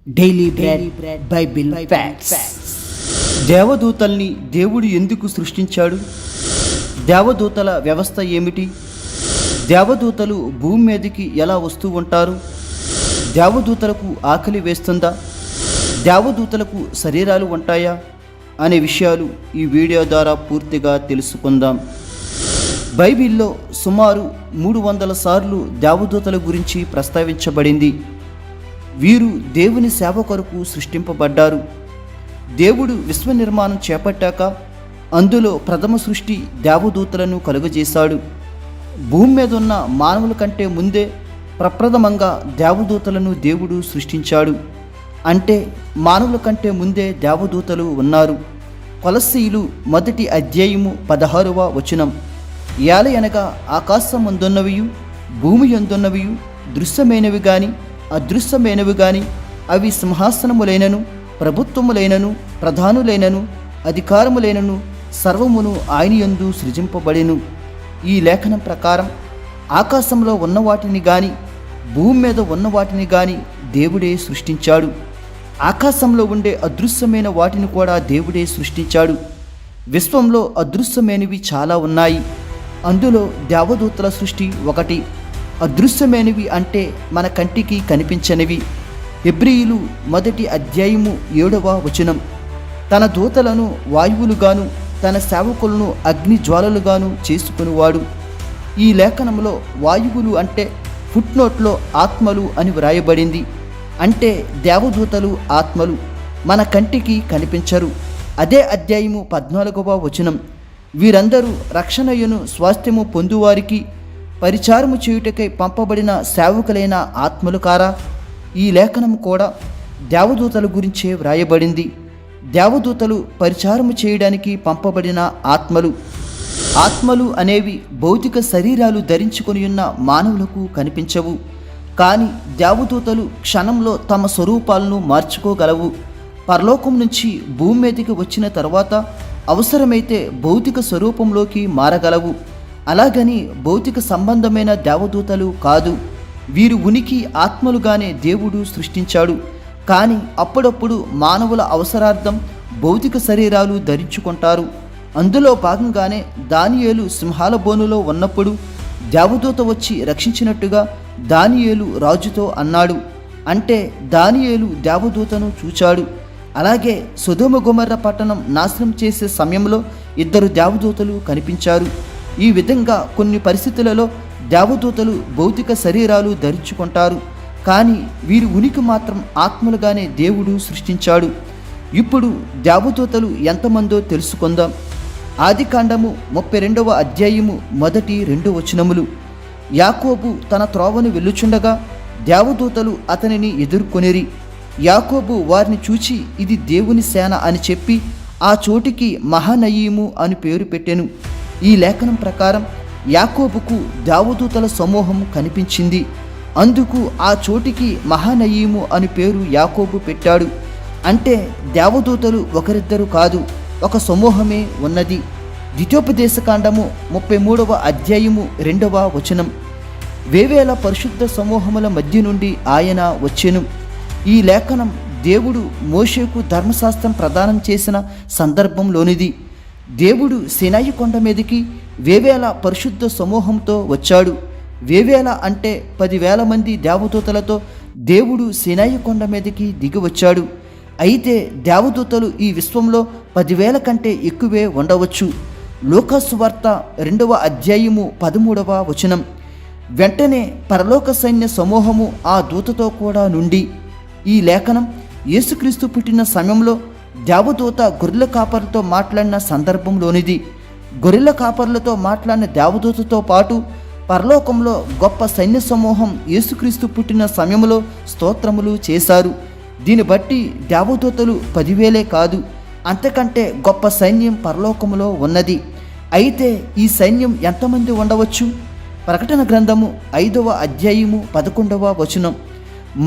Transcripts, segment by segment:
Daily bread Bible facts. దేవదూతల్ని దేవుడు ఎందుకు సృష్టించాడు? దేవదూతల వ్యవస్థ ఏమిటి? దేవదూతలు భూమి మీదకి ఎలా వస్తూ ఉంటారు? దేవదూతలకు ఆకలి వేస్తుందా? దేవదూతలకు శరీరాలు ఉంటాయా అనే విషయాలు ఈ వీడియో ద్వారా పూర్తిగా తెలుసుకుందాం. బైబిల్లో సుమారు 300 సార్లు దేవదూతల గురించి ప్రస్తావించబడింది. వీరు దేవుని సేవ కొరకు సృష్టింపబడ్డారు. దేవుడు విశ్వ నిర్మాణం చేపట్టాక అందులో ప్రథమ సృష్టి దేవదూతలను కలుగజేశాడు. భూమి మీద ఉన్న మానవుల కంటే ముందే ప్రప్రథమంగా దేవదూతలను దేవుడు సృష్టించాడు. అంటే మానవుల కంటే ముందే దేవదూతలు ఉన్నారు. కొలస్సీయులు 1 అధ్యాయము 16వ వచనం. ఏలయనగా ఆకాశమందున్నవియు భూమి యందున్నవియు దృశ్యమైనవి గాని అదృశ్యమైనవి గాని అవి సింహాసనములైనను ప్రభుత్వములైనను ప్రధానులైనను అధికారములైనను సర్వమును ఆయన యందు సృజింపబడెను. ఈ లేఖనం ప్రకారం ఆకాశంలో ఉన్న వాటిని గాని భూమి మీద ఉన్న వాటిని గాని దేవుడే సృష్టించాడు. ఆకాశంలో ఉండే అదృశ్యమైన వాటిని కూడా దేవుడే సృష్టించాడు. విశ్వంలో అదృశ్యమైనవి చాలా ఉన్నాయి. అందులో దేవదూతల సృష్టి ఒకటి. అదృశ్యమైనవి అంటే మన కంటికి కనిపించనివి. హెబ్రీయులు 1 అధ్యాయము 7వ వచనం. తన దూతలను వాయువులుగాను తన సేవకులను అగ్ని జ్వాలలుగాను చేసుకునివాడు. ఈ లేఖనంలో వాయువులు అంటే ఫుట్నోట్లో ఆత్మలు అని వ్రాయబడింది. అంటే దేవదూతలు ఆత్మలు, మన కంటికి కనిపించరు. అదే అధ్యాయము 14వ వచనం. వీరందరూ రక్షణయును స్వాస్థ్యము పొందువారికి పరిచారము చేయుటకై పంపబడిన సేవకులైన ఆత్మలు కారా? ఈ లేఖనం కూడా దేవదూతల గురించే వ్రాయబడింది. దేవదూతలు పరిచారము చేయడానికి పంపబడిన ఆత్మలు. ఆత్మలు అనేవి భౌతిక శరీరాలు ధరించుకొని ఉన్న మానవులకు కనిపించవు. కానీ దేవదూతలు క్షణంలో తమ స్వరూపాలను మార్చుకోగలవు. పరలోకం నుంచి భూమి మీదకి వచ్చిన తర్వాత అవసరమైతే భౌతిక స్వరూపంలోకి మారగలవు. అలాగని భౌతిక సంబంధమైన దేవదూతలు కాదు. వీరు ఉనికి ఆత్మలుగానే దేవుడు సృష్టించాడు. కానీ అప్పుడప్పుడు మానవుల అవసరార్థం భౌతిక శరీరాలు ధరించుకుంటారు. అందులో భాగంగానే దానియేలు సింహాల బోనులో ఉన్నప్పుడు దేవదూత వచ్చి రక్షించినట్టుగా దానియేలు రాజుతో అన్నాడు. అంటే దానియేలు దేవదూతను చూచాడు. అలాగే సొదొమ గొమొర్రా పట్టణం నాశనం చేసే సమయంలో 2 దేవదూతలు కనిపించారు. ఈ విధంగా కొన్ని పరిస్థితులలో దేవదూతలు భౌతిక శరీరాలు ధరించుకుంటారు. కానీ వీరి ఉనికి మాత్రం ఆత్మలుగానే దేవుడు సృష్టించాడు. ఇప్పుడు దేవదూతలు ఎంతమందో తెలుసుకుందాం. ఆదికాండము 32వ అధ్యాయము 1-2 వచనములు. యాకోబు తన త్రోవను వెళ్ళుచుండగా దేవదూతలు అతనిని ఎదుర్కొనిరి. యాకోబు వారిని చూచి ఇది దేవుని సేన అని చెప్పి ఆ చోటికి మహానయీము అని పేరు పెట్టెను. ఈ లేఖనం ప్రకారం యాకోబుకు దేవదూతల సమూహం కనిపించింది. అందుకు ఆ చోటికి మహానయీము అని పేరు యాకోబు పెట్టాడు. అంటే దేవదూతలు ఒకరిద్దరు కాదు, ఒక సమూహమే ఉన్నది. ద్వితీయోపదేశకాండము 33వ అధ్యాయము 2వ వచనం. వేవేల పరిశుద్ధ సమూహముల మధ్య నుండి ఆయన వచ్చెను. ఈ లేఖనం దేవుడు మోషేకు ధర్మశాస్త్రం ప్రదానం చేసిన సందర్భంలోనిది. దేవుడు సీనాయి కొండ మీదకి వేవేల పరిశుద్ధ సమూహంతో వచ్చాడు. వేవేల అంటే 10,000 మంది దేవదూతలతో దేవుడు సీనాయి కొండ మీదకి దిగి వచ్చాడు. అయితే దేవదూతలు ఈ విశ్వంలో 10,000 కంటే ఎక్కువే ఉండవచ్చు. లూకా సువార్త 2వ అధ్యాయము 13వ వచనం. వెంటనే పరలోక సైన్య సమూహము ఆ దూతతో కూడా నుండి. ఈ లేఖనం యేసుక్రీస్తు పుట్టిన సమయంలో దేవదూత గొర్రెల కాపరులతో మాట్లాడిన సందర్భంలోనిది. గొర్రెల కాపరులతో మాట్లాడిన దేవదూతతో పాటు పరలోకంలో గొప్ప సైన్య సమూహం యేసుక్రీస్తు పుట్టిన సమయంలో స్తోత్రములు చేశారు. దీన్ని బట్టి దేవదూతలు 10,000 కాదు, అంతకంటే గొప్ప సైన్యం పరలోకంలో ఉన్నది. అయితే ఈ సైన్యం ఎంతమంది ఉండవచ్చు? ప్రకటన గ్రంథము 5వ అధ్యాయము 11వ వచనం.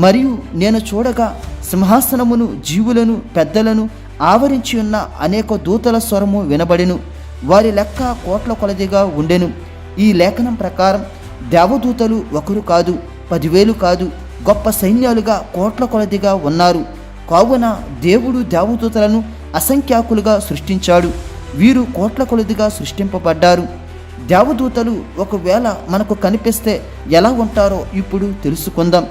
మరియు నేను చూడగా సింహాసనమును జీవులను పెద్దలను ఆవరించి ఉన్న అనేక దూతల స్వరము వినబడెను. వారి లెక్క కోట్ల కొలదిగా ఉండెను. ఈ లేఖనం ప్రకారం దేవదూతలు ఒకరు కాదు, 10,000 కాదు, గొప్ప సైన్యాలుగా కోట్ల కొలదిగా ఉన్నారు. కావున దేవుడు దేవదూతలను అసంఖ్యాకులుగా సృష్టించాడు. వీరు కోట్ల కొలదిగా సృష్టింపబడ్డారు. దేవదూతలు ఒకవేళ మనకు కనిపిస్తే ఎలా ఉంటారో ఇప్పుడు తెలుసుకుందాం.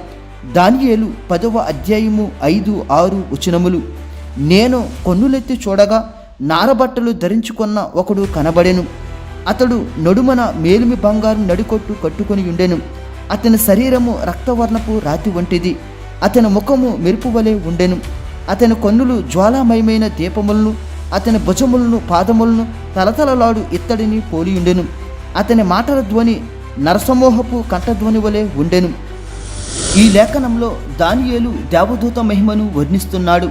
దానియేలు 10వ అధ్యాయము 5-6 వచనములు. నేను కన్నులెత్తి చూడగా నారబట్టలు ధరించుకున్న ఒకడు కనబడెను. అతడు నడుమన మేలిమి బంగారు నడికొట్టు కట్టుకొని ఉండెను. అతని శరీరము రక్తవర్ణపు రాతి వంటిది. అతని ముఖము మెరుపు వలె ఉండెను. అతని కన్నులు జ్వాలామయమైన దీపములను, అతని భుజములను పాదములను తలతలలాడు ఇత్తడిని పోలియుండెను. అతని మాటల ధ్వని నరసమోహపు కంఠధ్వని వలె ఉండెను. ఈ లేఖనంలో దానియేలు దేవదూత మహిమను వర్ణిస్తున్నాడు.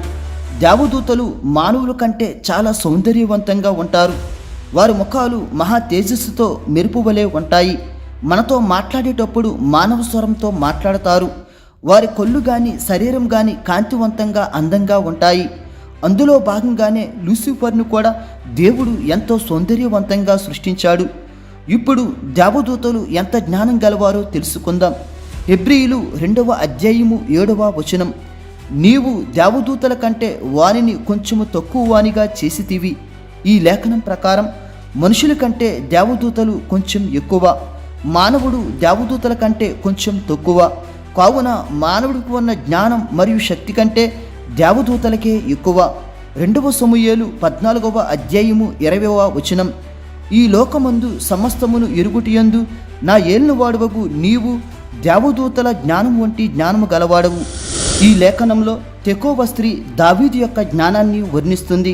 దేవదూతలు మానవుల కంటే చాలా సౌందర్యవంతంగా ఉంటారు. వారి ముఖాలు మహా తేజస్సుతో మెరుపు వలె ఉంటాయి. మనతో మాట్లాడేటప్పుడు మానవ స్వరంతో మాట్లాడతారు. వారి కళ్ళు కానీ శరీరం కానీ కాంతివంతంగా అందంగా ఉంటాయి. అందులో భాగంగానే లూసిఫర్ను కూడా దేవుడు ఎంతో సౌందర్యవంతంగా సృష్టించాడు. ఇప్పుడు దేవదూతలు ఎంత జ్ఞానం గలవారో తెలుసుకుందాం. హెబ్రీయులు 2వ అధ్యాయము 7వ వచనం. నీవు దేవదూతల కంటే వారిని కొంచెము తక్కువ వానిగా చేసితివి. ఈ లేఖనం ప్రకారం మనుషుల కంటే దేవదూతలు కొంచెం ఎక్కువ, మానవుడు దేవదూతల కంటే కొంచెం తక్కువ. కావున మానవుడికి ఉన్న జ్ఞానం మరియు శక్తి కంటే దేవదూతలకే ఎక్కువ. 2వ సమూయేలు 14వ అధ్యాయము 20వ వచనం. ఈ లోకమందు సమస్తమును ఎరుగుటియందు నా ఏలినవాడవగు నీవు దేవదూతల జ్ఞానం వంటి జ్ఞానము గలవాడవు. ఈ లేఖనంలో తెకోవ స్త్రీ దావీదు యొక్క జ్ఞానాన్ని వర్ణిస్తుంది.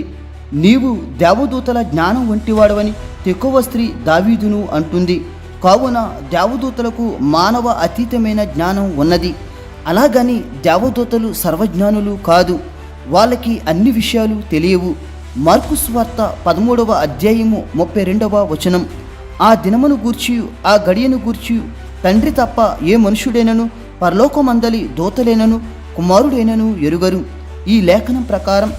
నీవు దేవదూతల జ్ఞానం వంటివాడవని తెకోవ స్త్రీ దావీదును అంటుంది. కావున దేవదూతలకు మానవ అతీతమైన జ్ఞానం ఉన్నది. అలాగని దేవదూతలు సర్వజ్ఞానులు కాదు. వాళ్ళకి అన్ని విషయాలు తెలియవు. మార్కు సువార్త 13వ అధ్యాయము 32వ వచనం. ఆ దినమును గూర్చి ఆ గడియను గూర్చి తండ్రి తప్ప ఏ మనుషుడైనను పరలోకమందలి దూతలేనను కుమారుడైనను ఎరుగరు. ఈ లేఖనం ప్రకారం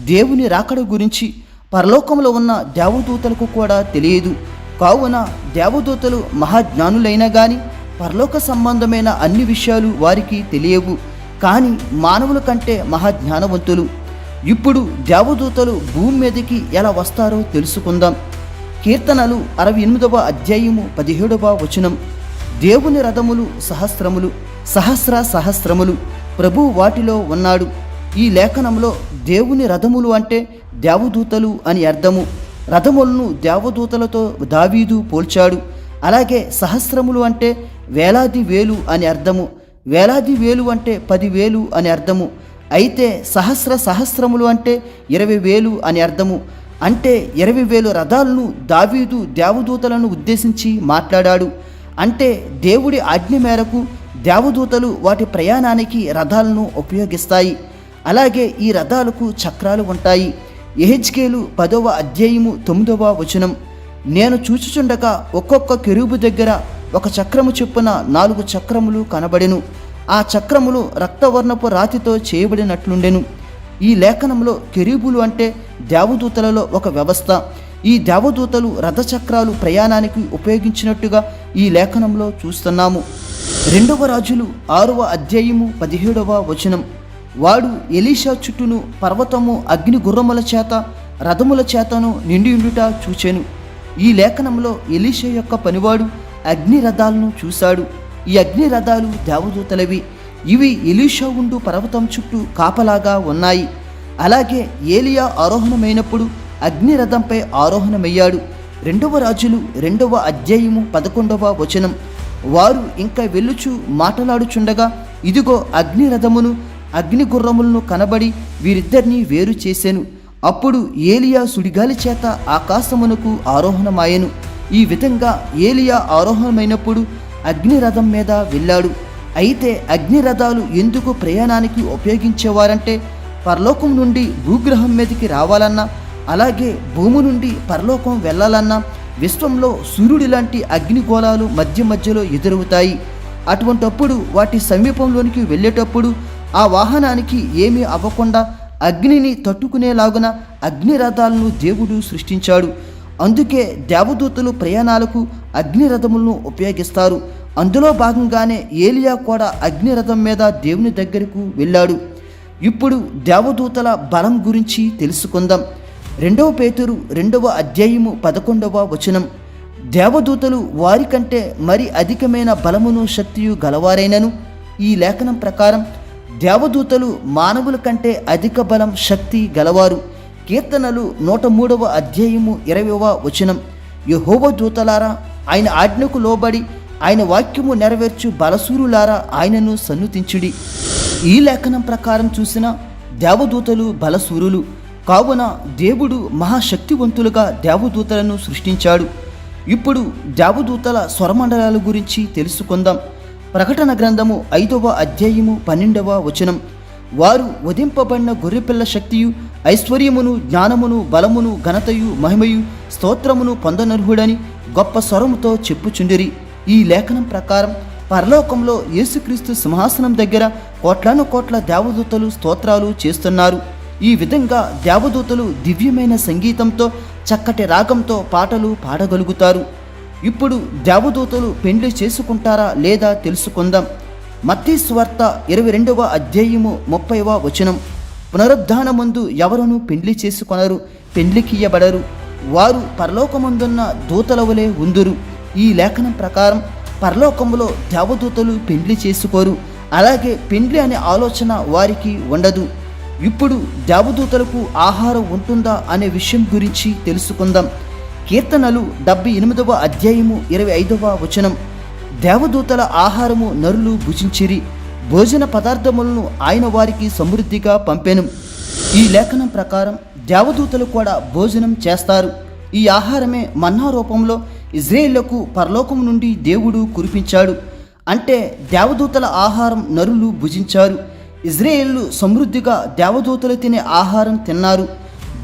దేవుని రాకడ గురించి పరలోకంలో ఉన్న దేవదూతలకు కూడా తెలియదు. కావున దేవదూతలు మహాజ్ఞానులైనా కానీ పరలోక సంబంధమైన అన్ని విషయాలు వారికి తెలియవు. కానీ మానవుల కంటే మహాజ్ఞానవంతులు. ఇప్పుడు దేవదూతలు భూమి మీదకి ఎలా వస్తారో తెలుసుకుందాం. కీర్తనలు 68వ అధ్యాయము 17వ వచనం. దేవుని రథములు సహస్రములు, సహస్రములు, ప్రభు వాటిలో ఉన్నాడు. ఈ లేఖనంలో దేవుని రథములు అంటే దేవదూతలు అని అర్థము. రథములను దేవదూతలతో దావీదు పోల్చాడు. అలాగే సహస్రములు అంటే వేలాది వేలు అని అర్థము. వేలాది వేలు అంటే 10,000 అని అర్థము. అయితే సహస్రములు అంటే 20,000 అని అర్థము. అంటే 20,000 రథాలను దావీదు దేవదూతలను ఉద్దేశించి మాట్లాడాడు. అంటే దేవుడి ఆజ్ఞ మేరకు దేవదూతలు వాటి ప్రయాణానికి రథాలను ఉపయోగిస్తాయి. అలాగే ఈ రథాలకు చక్రాలు ఉంటాయి. యెహెజ్కేలు 10వ అధ్యాయము 9వ వచనం. నేను చూచుచుండగా ఒక్కొక్క కెరూబు దగ్గర ఒక చక్రము చొప్పున 4 చక్రములు కనబడెను. ఆ చక్రములు రక్తవర్ణపు రాతితో చేయబడినట్లుండెను. ఈ లేఖనంలో కెరూబులు అంటే దేవదూతలలో ఒక వ్యవస్థ. ఈ దేవదూతలు రథచక్రాలు ప్రయాణానికి ఉపయోగించినట్టుగా ఈ లేఖనంలో చూస్తున్నాము. 2వ రాజులు 6వ అధ్యాయము 17వ వచనం. వాడు ఎలీషా చుట్టూను పర్వతము అగ్ని గుర్రముల చేత రథముల చేతను నిండియుండుట చూచెను. ఈ లేఖనంలో ఎలీషా యొక్క పనివాడు అగ్ని రథాలను చూశాడు. ఈ అగ్ని రథాలు దేవదూతలవి. ఇవి ఎలీషా ఉండు పర్వతం చుట్టూ కాపలాగా ఉన్నాయి. అలాగే ఏలియా ఆరోహణమైనప్పుడు అగ్ని రథంపై ఆరోహణమయ్యాడు. 2వ రాజులు 2వ అధ్యాయము 11వ వచనం. వారు ఇంకా వెళ్ళుచు మాటలాడుచుండగా ఇదిగో అగ్ని రథమును అగ్ని గుర్రములను కనబడి వీరిద్దరినీ వేరు చేసెను. అప్పుడు ఏలియా సుడిగాలి చేత ఆకాశమునకు ఆరోహణమాయెను. ఈ విధంగా ఏలియా ఆరోహణమైనప్పుడు అగ్ని రథం మీద వెళ్ళాడు. అయితే అగ్ని రథాలు ఎందుకు ప్రయాణానికి ఉపయోగించేవారంటే పరలోకం నుండి భూగ్రహం మీదకి రావాలన్నా, అలాగే భూమి నుండి పరలోకం వెళ్ళాలన్నా విశ్వంలో సూర్యుడి లాంటి అగ్నిగోళాలు మధ్యలో ఎదురవుతాయి. అటువంటప్పుడు వాటి సమీపంలోనికి వెళ్ళేటప్పుడు ఆ వాహనానికి ఏమీ అవ్వకుండా అగ్నిని తట్టుకునేలాగున అగ్ని రథాలను దేవుడు సృష్టించాడు. అందుకే దేవదూతలు ప్రయాణాలకు అగ్ని రథములను ఉపయోగిస్తారు. అందులో భాగంగానే ఏలియా కూడా అగ్నిరథం మీద దేవుని దగ్గరకు వెళ్ళాడు. ఇప్పుడు దేవదూతల బలం గురించి తెలుసుకుందాం. 2 పేతురు 2వ అధ్యాయము 11వ వచనం. దేవదూతలు వారికంటే మరి అధికమైన బలమును శక్తియు గలవారైనను, ఈ లేఖనం ప్రకారం దేవదూతలు మానవుల కంటే అధిక బలం శక్తి గలవారు. కీర్తనలు 103వ అధ్యాయము 20వ వచనం. యెహోవా దూతలారా, ఆయన ఆజ్ఞకు లోబడి ఆయన వాక్యము నెరవేర్చు బలసూరులారా, ఆయనను సన్నుతించుడి. ఈ లేఖనం ప్రకారం చూసిన దేవదూతలు బలసూరులు కావున దేవుడు మహాశక్తివంతులుగా దేవదూతలను సృష్టించాడు. ఇప్పుడు దేవదూతల స్వరమండలాల గురించి తెలుసుకుందాం. ప్రకటన గ్రంథము 5వ అధ్యాయము 12వ వచనం. వారు వధింపబడిన గొర్రెపిల్ల శక్తియు ఐశ్వర్యమును జ్ఞానమును బలమును ఘనతయు మహిమయు స్తోత్రమును పొందనర్హుడని గొప్ప స్వరముతో చెప్పుచుండిరి. ఈ లేఖనం ప్రకారం పరలోకంలో యేసుక్రీస్తు సింహాసనం దగ్గర కోట్లాను కోట్ల దేవదూతలు స్తోత్రాలు చేస్తున్నారు. ఈ విధంగా దేవదూతలు దివ్యమైన సంగీతంతో చక్కటి రాగంతో పాటలు పాడగలుగుతారు. ఇప్పుడు దేవదూతలు పెండ్లి చేసుకుంటారా లేదా తెలుసుకుందాం. మత్తయి సువార్త 22వ అధ్యాయము 30వ వచనం. పునరుద్ధానమందు ఎవరునూ పెండ్లి చేసుకొనరు, పెండ్లికియ్యబడరు, వారు పరలోకమందున్న దూతల వలె ఉందురు. ఈ లేఖనం ప్రకారం పరలోకములో దేవదూతలు పెండ్లి చేసుకోరు. అలాగే పెండ్లి అనే ఆలోచన వారికి ఉండదు. ఇప్పుడు దేవదూతలకు ఆహారం ఉంటుందా అనే విషయం గురించి తెలుసుకుందాం. కీర్తనలు 78వ అధ్యాయము 25వ వచనం. దేవదూతల ఆహారము నరులు భుజించిరి, భోజన పదార్థములను ఆయన వారికి సమృద్ధిగా పంపెను. ఈ లేఖనం ప్రకారం దేవదూతలు కూడా భోజనం చేస్తారు. ఈ ఆహారమే మన్నా రూపంలో ఇజ్రాయేలుకు పరలోకం నుండి దేవుడు కురిపించాడు. అంటే దేవదూతల ఆహారం నరులు భుజించారు. ఇజ్రాయేలు సమృద్ధిగా దేవదూతలు తినే ఆహారం తిన్నారు.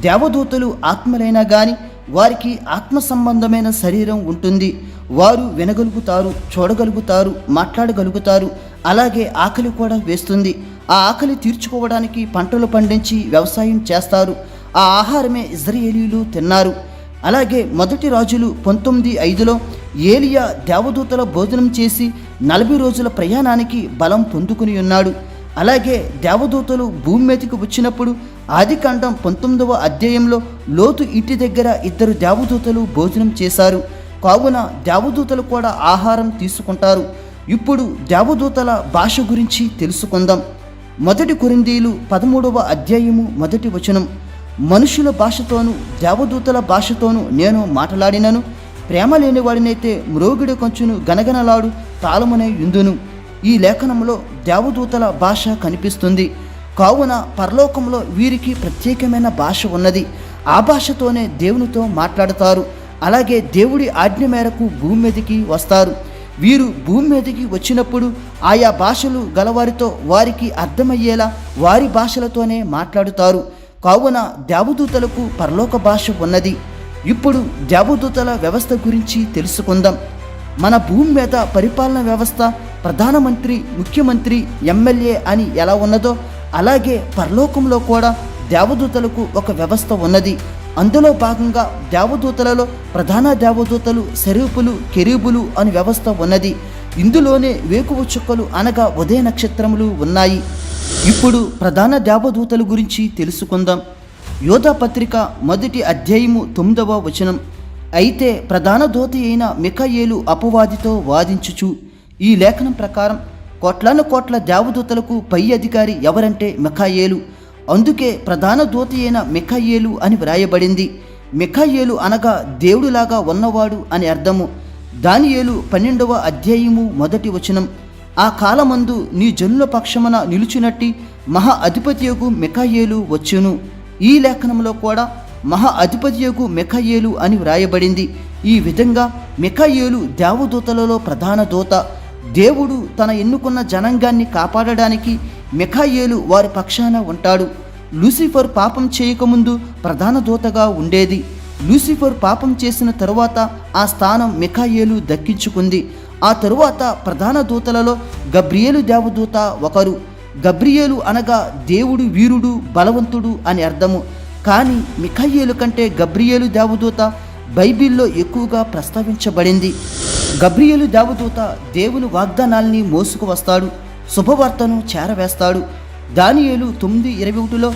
దేవదూతలు ఆత్మలైనా కానీ వారికి ఆత్మ సంబంధమైన శరీరం ఉంటుంది. వారు వినగలుగుతారు, చూడగలుగుతారు, మాట్లాడగలుగుతారు. అలాగే ఆకలి కూడా వేస్తుంది. ఆ ఆకలి తీర్చుకోవడానికి పంటలు పండించి వ్యవసాయం చేస్తారు. ఆ ఆహారమే ఇజ్రాయేలీలు తిన్నారు. అలాగే 1 రాజులు 19:5లో ఏలియా దేవదూతల భోజనం చేసి 40 రోజుల ప్రయాణానికి బలం పొందుకుని ఉన్నాడు. అలాగే దేవదూతలు భూమి మీదకి వచ్చినప్పుడు ఆదికాండం 19వ అధ్యాయంలో లోతు ఇంటి దగ్గర 2 దేవదూతలు భోజనం చేశారు. కావున దేవదూతలు కూడా ఆహారం తీసుకుంటారు. ఇప్పుడు దేవదూతల భాష గురించి తెలుసుకుందాం. 1 కొరింథీయులు 13వ అధ్యాయము 1వ వచనం. మనుషుల భాషతోనూ దేవదూతల భాషతోనూ నేను మాట్లాడినను, ప్రేమ లేని వాడినైతే మ్రోగిడి కొంచును గనగనలాడు తాళమునే యుందును. ఈ లేఖనంలో దేవదూతల భాష కనిపిస్తుంది. కావున పరలోకంలో వీరికి ప్రత్యేకమైన భాష ఉన్నది. ఆ భాషతోనే దేవునితో మాట్లాడతారు. అలాగే దేవుడి ఆజ్ఞ మేరకు భూమి మీదకి వస్తారు. వీరు భూమి మీదకి వచ్చినప్పుడు ఆయా భాషలు గలవారితో వారికి అర్థమయ్యేలా వారి భాషలతోనే మాట్లాడుతారు. కావున దేవదూతలకు పరలోక భాష ఉన్నది. ఇప్పుడు దేవదూతల వ్యవస్థ గురించి తెలుసుకుందాం. మన భూమి మీద పరిపాలన వ్యవస్థ ప్రధానమంత్రి, ముఖ్యమంత్రి, ఎమ్మెల్యే అని ఎలా ఉన్నదో అలాగే పరలోకంలో కూడా దేవదూతలకు ఒక వ్యవస్థ ఉన్నది. అందులో భాగంగా దేవదూతలలో ప్రధాన దేవదూతలు, సెరూపులు, కెరూబులు అని వ్యవస్థ ఉన్నది. ఇందులోనే వేకువ చుక్కలు అనగా ఉదయ నక్షత్రములు ఉన్నాయి. ఇప్పుడు ప్రధాన దేవదూతల గురించి తెలుసుకుందాం. యోధా పత్రిక 1 అధ్యాయము 9వ వచనం. అయితే ప్రధాన దూత అయిన మిఖాయేలు అపవాదితో వాదించుచు. ఈ లేఖనం ప్రకారం కోట్లాను కోట్ల దేవదూతలకు పై అధికారి ఎవరంటే మిఖాయేలు. అందుకే ప్రధాన దూత అయిన మిఖాయేలు అని వ్రాయబడింది. మిఖాయేలు అనగా దేవుడులాగా ఉన్నవాడు అని అర్థము. దానియేలు 12వ అధ్యాయము 1వ వచనం. ఆ కాలమందు నీ జనుల పక్షమున నిలుచునట్టి మహా అధిపతియగు మిఖాయేలు వచ్చును. ఈ లేఖనంలో కూడా మహా అధిపతియగు మిఖాయేలు అని వ్రాయబడింది. ఈ విధంగా మిఖాయేలు దేవదూతలలో ప్రధాన దూత. దేవుడు తన ఎన్నుకున్న జనాంగాన్ని కాపాడడానికి మిఖాయేలు వారి పక్షాన ఉంటాడు. లూసిఫర్ పాపం చేయకముందు ప్రధాన దూతగా ఉండేది. లూసిఫర్ పాపం చేసిన తరువాత ఆ స్థానం మిఖాయేలు దక్కించుకుంది. ఆ తరువాత ప్రధాన దూతలలో గబ్రియేలు దేవదూత ఒకరు. గబ్రియేలు అనగా దేవుడు వీరుడు, బలవంతుడు అని అర్థము. కానీ మిఖాయేలు కంటే గబ్రియేలు దేవదూత బైబిల్లో ఎక్కువగా ప్రస్తావించబడింది. గబ్రియేలు దేవదూత దేవుని వాగ్దానాల్ని మోసుకు వస్తాడు, శుభవార్తను చేరవేస్తాడు. దానియేలు 9:21లో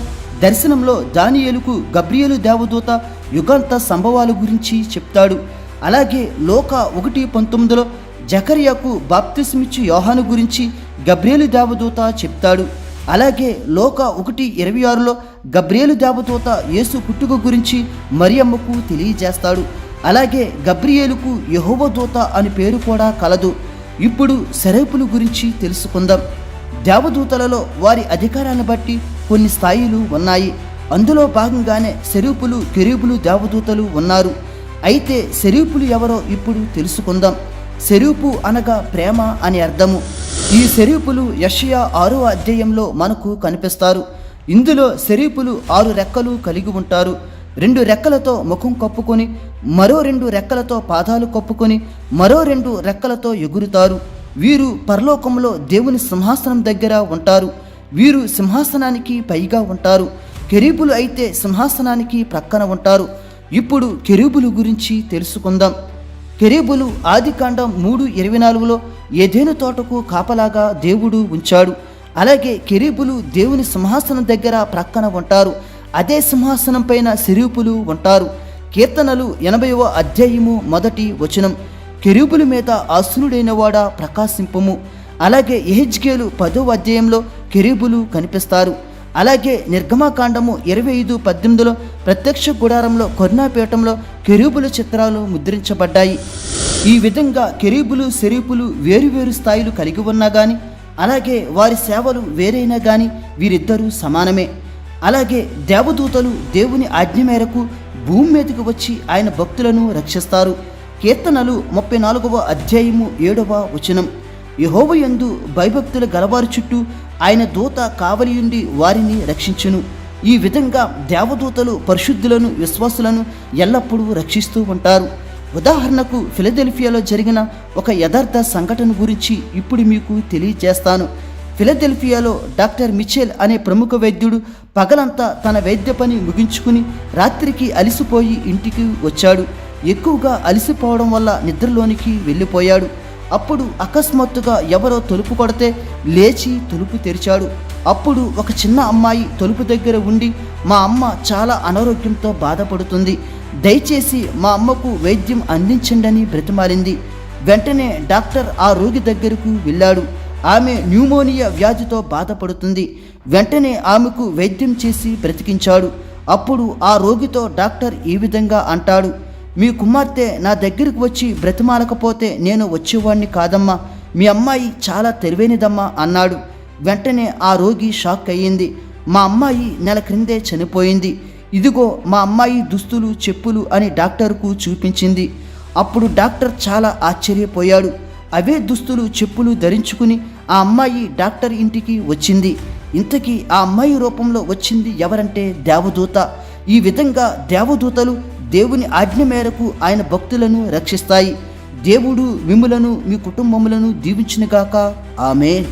దర్శనంలో దానియేలుకు గబ్రియేలు దేవదూత యుగాంత సంభవాల గురించి చెప్తాడు. అలాగే లోక 1:19లో జకర్యాకు బాప్తిస్మిచ్చు యోహాను గురించి గబ్రియేలు దేవదూత చెప్తాడు. అలాగే లోక 1:26లో గబ్రియేలు దేవదూత యేసు పుట్టుక గురించి మరియమ్మకు తెలియజేస్తాడు. అలాగే గబ్రియేలుకు యెహోవా దూత అని పేరు కూడా కలదు. ఇప్పుడు సెరూపుల గురించి తెలుసుకుందాం. దేవదూతలలో వారి అధికారాన్ని బట్టి కొన్ని స్థాయిలు ఉన్నాయి. అందులో భాగంగానే సెరూపులు, కెరూబులు దేవదూతలు ఉన్నారు. అయితే సెరూపులు ఎవరో ఇప్పుడు తెలుసుకుందాం. సెరూపు అనగా ప్రేమ అని అర్థము. ఈ సెరూపులు యెషయా 6వ అధ్యాయంలో మనకు కనిపిస్తారు. ఇందులో సెరూపులు 6 రెక్కలు కలిగి ఉంటారు. 2 రెక్కలతో ముఖం కప్పుకొని, మరో 2 రెక్కలతో పాదాలు కప్పుకొని, మరో 2 రెక్కలతో ఎగురుతారు. వీరు పరలోకంలో దేవుని సింహాసనం దగ్గర ఉంటారు. వీరు సింహాసనానికి పైగా ఉంటారు. కెరూబులు అయితే సింహాసనానికి ప్రక్కన ఉంటారు. ఇప్పుడు కెరూబులు గురించి తెలుసుకుందాం. కెరూబులు ఆదికాండం 3:24లో ఏదెను తోటకు కాపలాగా దేవుడు ఉంచాడు. అలాగే కెరూబులు దేవుని సింహాసనం దగ్గర ప్రక్కన ఉంటారు. అదే సింహాసనం పైన సెరూపులు ఉంటారు. కీర్తనలు 80వ అధ్యాయము 1వ వచనం, కెరూబుల మీద ఆసీనుడైన వాడా ప్రకాశింపము. అలాగే యెహెజ్కేలు 10వ అధ్యాయంలో కెరూబులు కనిపిస్తారు. అలాగే నిర్గమకాండము 25:18లో ప్రత్యక్ష గుడారంలో కరుణాపీఠంలో కెరూబుల చిత్రాలు ముద్రించబడ్డాయి. ఈ విధంగా కెరూబులు, సెరూపులు వేరువేరు స్థాయిలు కలిగి ఉన్నా కానీ, అలాగే వారి సేవలు వేరైనా కానీ వీరిద్దరూ సమానమే. అలాగే దేవదూతలు దేవుని ఆజ్ఞ మేరకు భూమి మీదకి వచ్చి ఆయన భక్తులను రక్షిస్తారు. కీర్తనలు 34వ అధ్యాయము 7వ వచనం, యెహోవా యందు భయభక్తులు గలవారి చుట్టూ ఆయన దూత కావలియుండి వారిని రక్షించును. ఈ విధంగా దేవదూతలు పరిశుద్ధులను, విశ్వాసులను ఎల్లప్పుడూ రక్షిస్తూ ఉంటారు. ఉదాహరణకు ఫిలదెల్ఫియాలో జరిగిన ఒక యథార్థ సంఘటన గురించి ఇప్పుడు మీకు తెలియజేస్తాను. ఫిలదెల్ఫియాలో డాక్టర్ మిచెల్ అనే ప్రముఖ వైద్యుడు పగలంతా తన వైద్య పని ముగించుకుని రాత్రికి అలిసిపోయి ఇంటికి వచ్చాడు. ఎక్కువగా అలిసిపోవడం వల్ల నిద్రలోనికి వెళ్ళిపోయాడు. అప్పుడు అకస్మాత్తుగా ఎవరో తలుపు కొడితే లేచి తలుపు తెరిచాడు. అప్పుడు ఒక చిన్న అమ్మాయి తలుపు దగ్గర ఉండి, మా అమ్మ చాలా అనారోగ్యంతో బాధపడుతుంది, దయచేసి మా అమ్మకు వైద్యం అందించండి అని బ్రతిమాలింది. వెంటనే డాక్టర్ ఆ రోగి దగ్గరకు వెళ్ళాడు. ఆమె న్యూమోనియా వ్యాధితో బాధపడుతుంది. వెంటనే ఆమెకు వైద్యం చేసి బ్రతికించాడు. అప్పుడు ఆ రోగితో డాక్టర్ ఈ విధంగా అంటాడు, మీ కుమార్తె నా దగ్గరకు వచ్చి బ్రతిమాలకపోతే నేను వచ్చేవాడిని కాదమ్మా, మీ అమ్మాయి చాలా తెలివైనదమ్మా అన్నాడు. వెంటనే ఆ రోగి షాక్ అయ్యింది. మా అమ్మాయి నెల క్రిందే చనిపోయింది, ఇదిగో మా అమ్మాయి దుస్తులు, చెప్పులు అని డాక్టర్కు చూపించింది. అప్పుడు డాక్టర్ చాలా ఆశ్చర్యపోయాడు. అవే దుస్తులు, చెప్పులు ధరించుకుని ఆ అమ్మాయి డాక్టర్ ఇంటికి వచ్చింది. ఇంతకీ ఆ అమ్మాయి రూపంలో వచ్చింది ఎవరంటే దేవదూత. ఈ విధంగా దేవదూతలు దేవుని ఆజ్ఞ మేరకు ఆయన భక్తులను రక్షిస్తాయి. దేవుడు మిమ్ములను, మీ కుటుంబములను దీవించునుగాక. ఆమేన్.